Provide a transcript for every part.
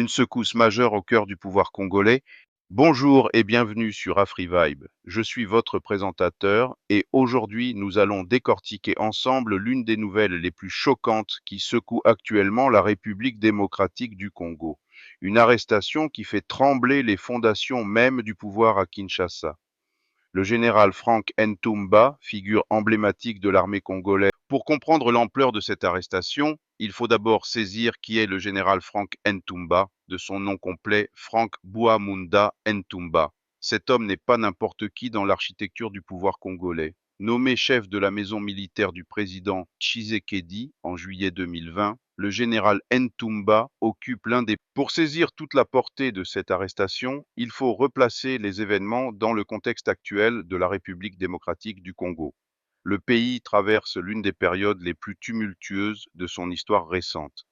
une secousse majeure au cœur du pouvoir congolais. Bonjour et bienvenue sur AfriVibe. Je suis votre présentateur et aujourd'hui nous allons décortiquer ensemble l'une des nouvelles les plus choquantes qui secoue actuellement la République démocratique du Congo. Une arrestation qui fait trembler les fondations même du pouvoir à Kinshasa. Le général Frank Ntumba, figure emblématique de l'armée congolaise. Pour comprendre l'ampleur de cette arrestation, il faut d'abord saisir qui est le général Frank Ntumba, de son nom complet Frank Bouamunda Ntumba. Cet homme n'est pas n'importe qui dans l'architecture du pouvoir congolais. Nommé chef de la maison militaire du président Tshisekedi en juillet 2020, le général Ntumba occupe l'un des... Pour saisir toute la portée de cette arrestation, il faut replacer les événements dans le contexte actuel de la République démocratique du Congo. Le pays traverse l'une des périodes les plus tumultueuses de son histoire récente.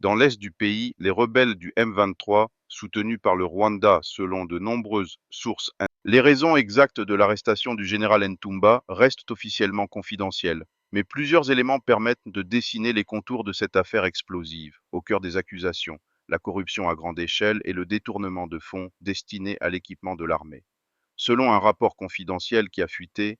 Dans l'est du pays, les rebelles du M23, soutenus par le Rwanda selon de nombreuses sources. Les raisons exactes de l'arrestation du général Ntumba restent officiellement confidentielles, mais plusieurs éléments permettent de dessiner les contours de cette affaire explosive, au cœur des accusations, la corruption à grande échelle et le détournement de fonds destinés à l'équipement de l'armée. Selon un rapport confidentiel qui a fuité,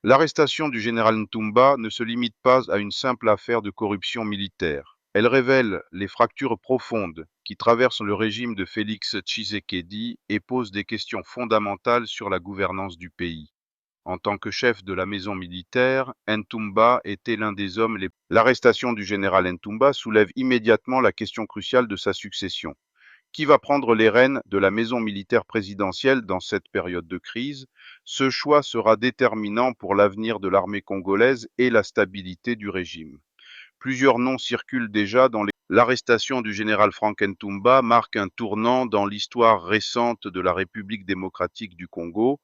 l'arrestation du général Ntumba ne se limite pas à une simple affaire de corruption militaire. Elle révèle les fractures profondes qui traversent le régime de Félix Tshisekedi et pose des questions fondamentales sur la gouvernance du pays. En tant que chef de la maison militaire, Ntumba était l'un des hommes les... L'arrestation du général Ntumba soulève immédiatement la question cruciale de sa succession. Qui va prendre les rênes de la maison militaire présidentielle dans cette période de crise? Ce choix sera déterminant pour l'avenir de l'armée congolaise et la stabilité du régime. Plusieurs noms circulent déjà dans les... L'arrestation du général Frank Ntumba marque un tournant dans l'histoire récente de la République démocratique du Congo.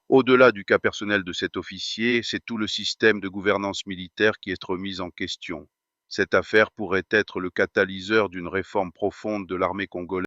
Au-delà du cas personnel de cet officier, c'est tout le système de gouvernance militaire qui est remis en question. Cette affaire pourrait être le catalyseur d'une réforme profonde de l'armée congolaise.